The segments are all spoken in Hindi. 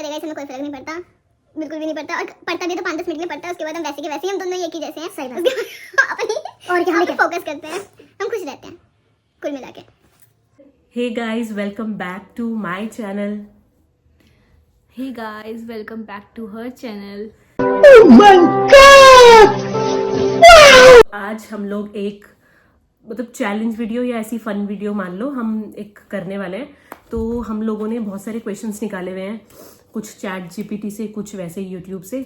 करेगा इसमें कोई फर्क नहीं पड़ता, बिल्कुल भी नहीं पड़ता। और पढ़ता भी तो 5-10 मिनट के लिए पढ़ता है, उसके बाद हम वैसे के वैसे ही हम दोनों एक ही जैसे हैं। सही बात। अपनी और क्या हम फोकस करते हैं, हम खुश रहते हैं कुल मिला के। Hey guys, welcome back to my channel. Hey guys, welcome back to her channel. आज हम लोग एक मतलब चैलेंज वीडियो या ऐसी फन वीडियो मान लो हम एक करने वाले हैं। तो हम लोगों ने बहुत सारे क्वेश्चंस निकाले हुए हैं, कुछ चैट जीपीटी से, कुछ वैसे यूट्यूब से।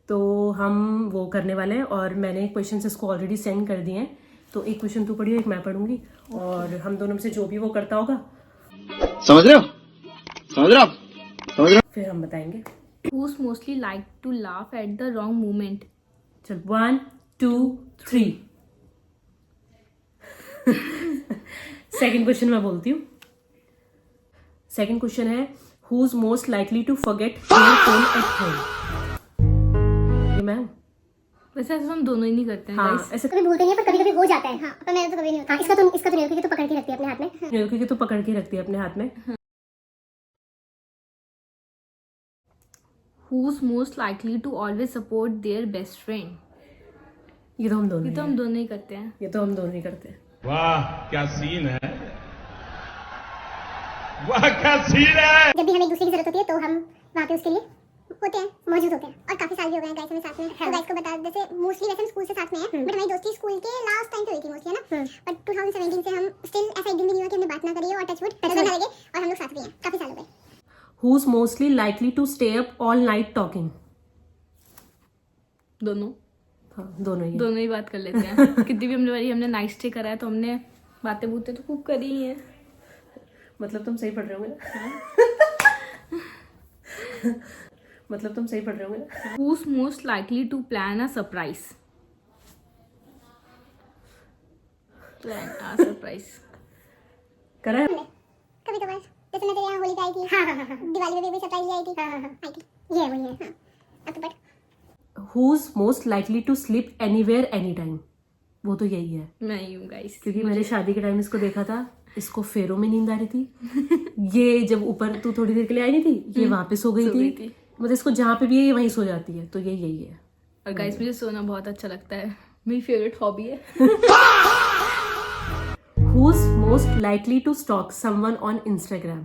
तो हम वो करने वाले हैं और मैंने क्वेश्चंस इसको ऑलरेडी सेंड कर दिए हैं। तो एक क्वेश्चन तू पढ़ियो, एक मैं पढ़ूंगी और हम दोनों में से जो भी वो करता होगा, समझ रहे हो फिर हम बताएंगे। Who's mostly like to laugh at the wrong moment? चल 1 2 3। सेकंड क्वेश्चन मैं बोलती हूँ। सेकंड क्वेश्चन है Who's most likely to forget their phone at home? ये मैं हूँ। वैसे ऐसा हम दोनों ही नहीं करते हैं हाँ, guys. ऐसे कभी भूलते नहीं है पर कभी कभी हो जाता है। हाँ, पर मेरा तो कभी नहीं होता। हाँ, इसका तो नहीं होता, तो पकड़ के रखती है अपने हाथ में। क्योंकि तो पकड़ के रखती है अपने हाथ में। Who's most likely to always support their best friend? ये तो हम दोनों ये ही तो हैं। हम दोनों ही करते हैं. ये तो हम दोनों ही करते हैं। वाह क्या सीन है, वाह क्या सीन है। जब भी हमें एक दूसरे की जरूरत होती है तो हम वहाँ पे उसके लिए होते हैं, मौजूद होते हैं। और काफी साल भी हो गए हैं गाइस हमें साथ में। तो गाइस को बता, जैसे मोस्टली वैसे हम स्कूल से साथ में हैं, बट हमारी दोस्ती स्कूल के लास्ट टाइम पे हुई थी मोस्टली, है ना। बट 2017 से हम स्टिल ऐसा एक दिन भी नहीं हुआ कि हमने बात ना करी हो और टचवुड नजर ना लगे, और हम लोग साथ भी हैं काफी साल हो गए। Who's mostly likely to stay up all night talking? दोनों दोनों ही। दोनों ही बात कर लेते हैं. कितनी भी हमने नाइट स्टे करा है तो हमने बातें बूतें तो खूब करी ही है. मतलब तुम सही पढ़ रहे होंगे ना? मतलब तुम सही पढ़ रहे होंगे ना? Who's most likely to plan a surprise? Plan a surprise. करा है? कभी कभार, जैसे मैं तेरे यहाँ होली पे आई थी। हाँ। दिवाली पे भी सरप्राइज ले आई थी। हाँ आई थी। ये वही है। हाँ, अब तो पढ़। Who's most likely to sleep anywhere anytime? वो तो यही है, मैं ही हूँ गाइस. क्योंकि मैंने शादी के टाइम इसको देखा था, इसको फेरों में नींद आ रही थी। ये जब ऊपर तू थोड़ी देर के लिए आई नहीं थी, ये वहां पे सो गई थी। मतलब इसको जहाँ पे भी है ये वहीं सो जाती है। तो यही है। और गाइस मुझे सोना बहुत अच्छा लगता है, मेरी फेवरेट हॉबी है. Who's most likely to stalk someone on Instagram?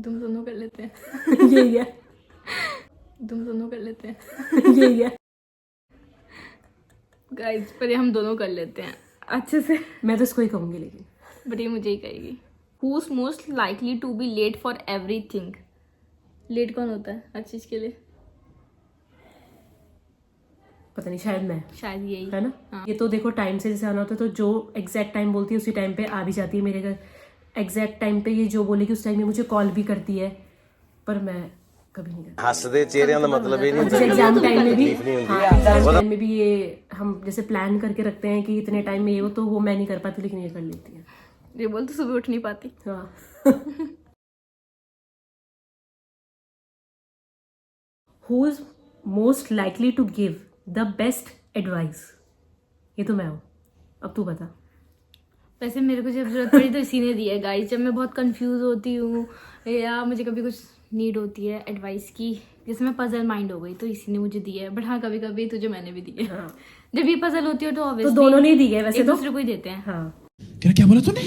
तुम दोनों कर लेते हैं. यही है। तुम दोनों कर लेते हैं यही है। गाइस, पर ये हम दोनों कर लेते हैं अच्छे से. मैं तो इसको ही कहूंगी, लेकिन बट ये मुझे ही कहेगी. Who's most likely to be late for everything? Late कौन होता है हर चीज के लिए? पता नहीं, शायद मैं, शायद यही है ना। हाँ. ये तो देखो टाइम से जैसे आना होता है, तो जो एग्जैक्ट टाइम बोलती है उसी टाइम पे आ भी जाती है मेरे घर। एग्जैक्ट टाइम पे ये जो बोलेगी उस टाइम में मुझे कॉल भी करती है, पर मैं कभी नहीं करती। हੱਸਦੇ ਚਿਹਰਿਆਂ ਦਾ मतलब ये नहीं जैसे एग्जाम टाइम में भी, हाँ, एग्जाम टाइम में भी ये हम जैसे प्लान करके रखते हैं कि इतने टाइम में ये हो, तो वो मैं नहीं कर पाती, लेकिन ये कर लेती है। ये बोल तो सुबह उठ नहीं पाती. हाँ। Who is most likely to give the best advice? ये तो मैं हूँ। अब तू बता। वैसे मेरे को जब जरूरत पड़ी तो इसी ने दी है गाइस. जब मैं बहुत कंफ्यूज होती हूँ या मुझे कभी कुछ नीड होती है एडवाइस की, जैसे मैं पजल माइंड हो गई, तो इसी ने मुझे दी है. बट हाँ, कभी कभी तुझे मैंने भी दी है. हाँ। जब ये पजल होती है तो तो ऑब्वियसली दोनों ने दी है वैसे एक तो। दूसरे को ही देते हैं. हाँ। क्या बोला तूने?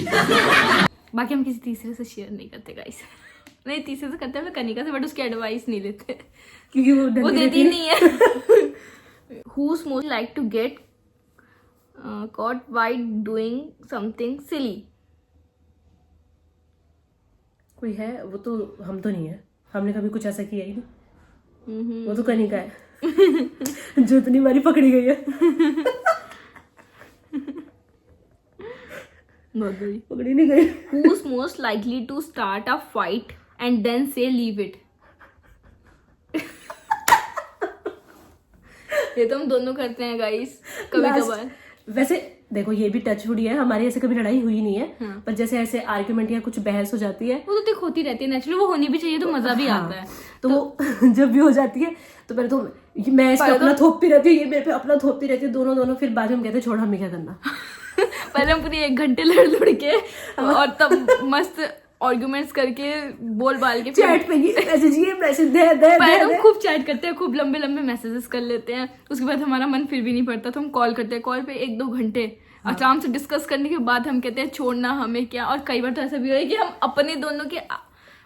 बाकी हम किसी तीसरे से शेयर नहीं करते गाइस. नहीं, तीसरे से करते हैं मैं कनिका से, बट उसकी एडवाइस नहीं लेते क्योंकि वो वो देती नहीं है. Who's most like to get caught by doing something silly? कोई है, वो तो हम तो नहीं है। हमने कभी कुछ ऐसा किया ही नहीं। वो तो कनिका है जो इतनी बारी पकड़ी गई है। बहुत बड़ी. पकड़ी नहीं गई। Who's most likely to start a fight and then say leave it? ये तो हम दोनों करते हैं गाइस कभी कभार. वैसे देखो, ये भी टच वुड ही है, हमारी ऐसे कभी लड़ाई हुई नहीं है। हाँ. पर जैसे ऐसे आर्ग्यूमेंट या कुछ बहस हो जाती है, वो तो देख होती रहती है नेचुरली, वो होनी भी चाहिए, तो मजा भी आता है. तो वो जब भी हो जाती है तो पहले तो मैं इस पे अपना थोपती रहती हूँ, ये मेरे पे अपना थोपती रहती है, दोनों। फिर बाद में हम कहते हैं छोड़, हमें क्या करना। पहले हम पूरी 1 घंटे लड़ के और तब मस्त आर्गुमेंट्स करके बोल बाल के चैट पे ये मैसेज दे पहले हम खूब चैट करते हैं, खूब लंबे लंबे मैसेजेस कर लेते हैं, उसके बाद हमारा मन फिर भी नहीं पड़ता तो हम कॉल करते हैं, कॉल पे 1-2 घंटे आराम से डिस्कस करने के बाद हम कहते हैं छोड़ना हमें क्या। और कई बार तो ऐसा भी हुआ है कि हम अपने दोनों के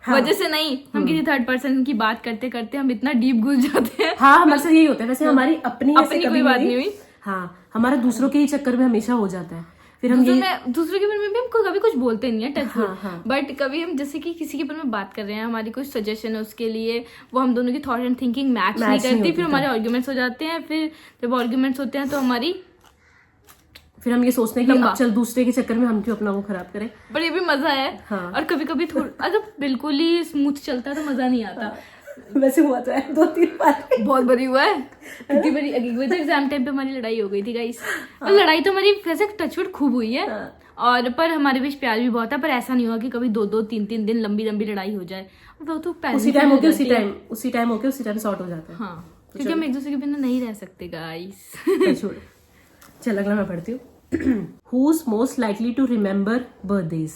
वजह से नहीं, हम किसी थर्ड पर्सन की बात करते करते हम इतना डीप घुस जाते हैं। हाँ हमारे साथ यही होता है। वैसे हमारी अपनी कोई बात नहीं हुई। हाँ हमारा दूसरों के ही चक्कर में हमेशा हो जाता है। फिर हम दूसरे के बारे में भी हम कभी कुछ बोलते नहीं है टच, बट कभी हम जैसे कि किसी के बारे में बात कर रहे हैं, हमारी कुछ सजेशन है उसके लिए, वो हम दोनों की थॉट एंड थिंकिंग मैच नहीं करती, फिर हमारे आर्ग्यूमेंट्स हो जाते हैं। फिर जब आर्ग्यूमेंट्स होते हैं तो फिर हम ये सोचते हैं कि चल दूसरे के चक्कर में हम क्यों अपना वो खराब करें। पर ये भी मजा है। हाँ। और कभी कभी अगर बिल्कुल ही स्मूथ चलता है तो मजा नहीं आता। वैसे हुआ तो है 2-3 बार, बहुत बड़ी हुआ है। कितनी बड़ी एग्जाम टाइम पे हमारी लड़ाई हो गई थी गाइस। और लड़ाई तो हमारी वैसे टचवुड खूब हुई है, और पर हमारे बीच प्यार भी बहुत है, पर ऐसा नहीं हुआ कि कभी 2-2, 3-3 दिन लंबी लंबी लड़ाई हो जाए। वो तो उसी टाइम होके उसी टाइम सॉर्ट हो जाता है। हाँ, क्योंकि हम एक दूसरे के बिना नहीं रह सकते गाइस। चल अगला मैं पढ़ती हूँ। Who's most likely to remember birthdays?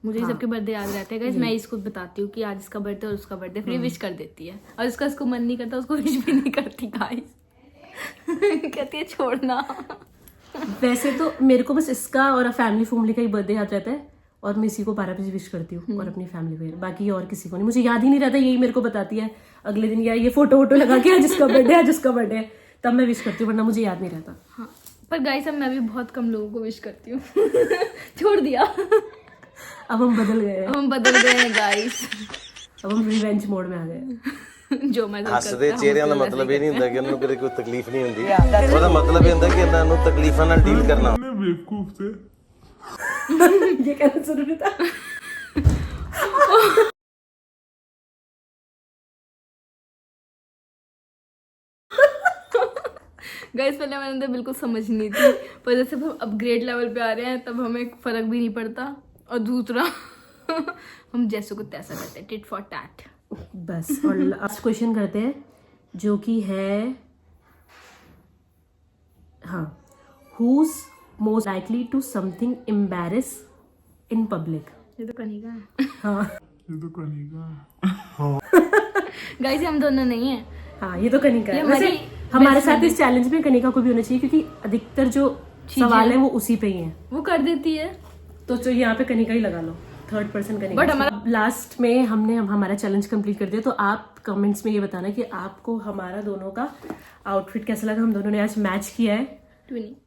मुझे सबके बर्थडे याद रहते हैं गाइस। मैं इसको बताती हूँ कि आज इसका बर्थडे और उसका बर्थडे, फिर विश कर देती है, और इसको मन नहीं करता उसको विश भी नहीं करती गाइस। कहती है छोड़ना। वैसे तो मेरे को बस इसका और फैमिली का ही बर्थडे याद रहता है, और मैं इसी को 12 बजे विश करती हूँ और अपनी फैमिली को, बाकी और किसी को नहीं। मुझे याद ही नहीं रहता, यही मेरे को बताती है अगले दिन, या ये फोटो लगा के जिसका बर्थडे है तब मैं विश करती हूँ, वरना मुझे याद नहीं रहता। हाँ, पर गाइस अब मैं भी बहुत कम लोगों को विश करती हूँ। छोड़ दिया। अब हम बदल गए हैं गाइस। अब हम रिवेंज मोड में आ गए। ਜੋ ਮੈਂ ਹੱਸਦੇ ਚਿਹਰਿਆਂ ਦਾ ਮਤਲਬ ਇਹ ਨਹੀਂ ਹੁੰਦਾ ਕਿ ਉਹਨਾਂ ਨੂੰ ਕਦੇ ਕੋਈ ਤਕਲੀਫ ਨਹੀਂ ਹੁੰਦੀ, ਉਹਦਾ ਮਤਲਬ ਇਹ ਹੁੰਦਾ ਕਿ ਇਹਨਾਂ ਨੂੰ ਤਕਲੀਫਾਂ ਨਾਲ ਡੀਲ ਕਰਨਾ। ये कहना जरूरी था। गाइस पहले मैंने तो बिल्कुल समझ नहीं थी, पर जैसे हम अपग्रेड लेवल पे आ रहे हैं तब हमें फर्क भी नहीं पड़ता। और दूसरा हम जैसे को तैसा करते हैं, टिट फॉर टैट बस। और लास्ट क्वेश्चन करते हैं जो कि है, हाँ, who's most likely to something embarrass in public? ये तो कनिका है। हाँ गाइस हम दोनों नहीं है। हाँ ये तो कनिका है। वैसे हमारे साथ इस चैलेंज में कनिका को भी होना चाहिए, क्योंकि अधिकतर जो सवाल है वो उसी पे ही है, वो कर देती है। तो यहाँ पे कनिका ही लगा लो, थर्ड पर्सन कनिका। बट हमारा लास्ट में हमने हमारा चैलेंज कंप्लीट कर दिया, तो आप कमेंट्स में ये बताना कि आपको हमारा दोनों का आउटफिट कैसा लगा। हम दोनों ने आज मैच किया है,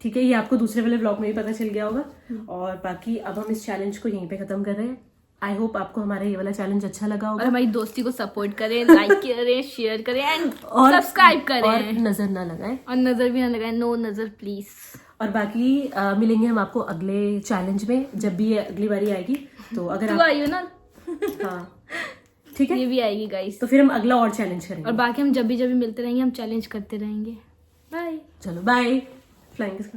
ठीक है, ये आपको दूसरे वाले व्लॉग में भी पता चल गया होगा। और बाकी अब हम इस चैलेंज को यहीं पे खत्म कर रहे हैं। आई होप आपको हमारा ये वाला चैलेंज अच्छा लगा होगा, और हमारी दोस्ती को सपोर्ट करें, लाइक करें, शेयर करें एंड सब्सक्राइब करें, और नजर ना लगाएं, और नजर भी ना लगाएं, नो नजर प्लीज। और बाकी मिलेंगे हम आपको अगले चैलेंज में, जब भी ये अगली बारी आएगी। तो अगर तू आई हो ना, हाँ ठीक है, ये भी आएगी गाइस, तो फिर हम अगला और चैलेंज करेंगे। और बाकी हम जब भी मिलते रहेंगे हम चैलेंज करते रहेंगे। बाय। चलो बाय। Flying kiss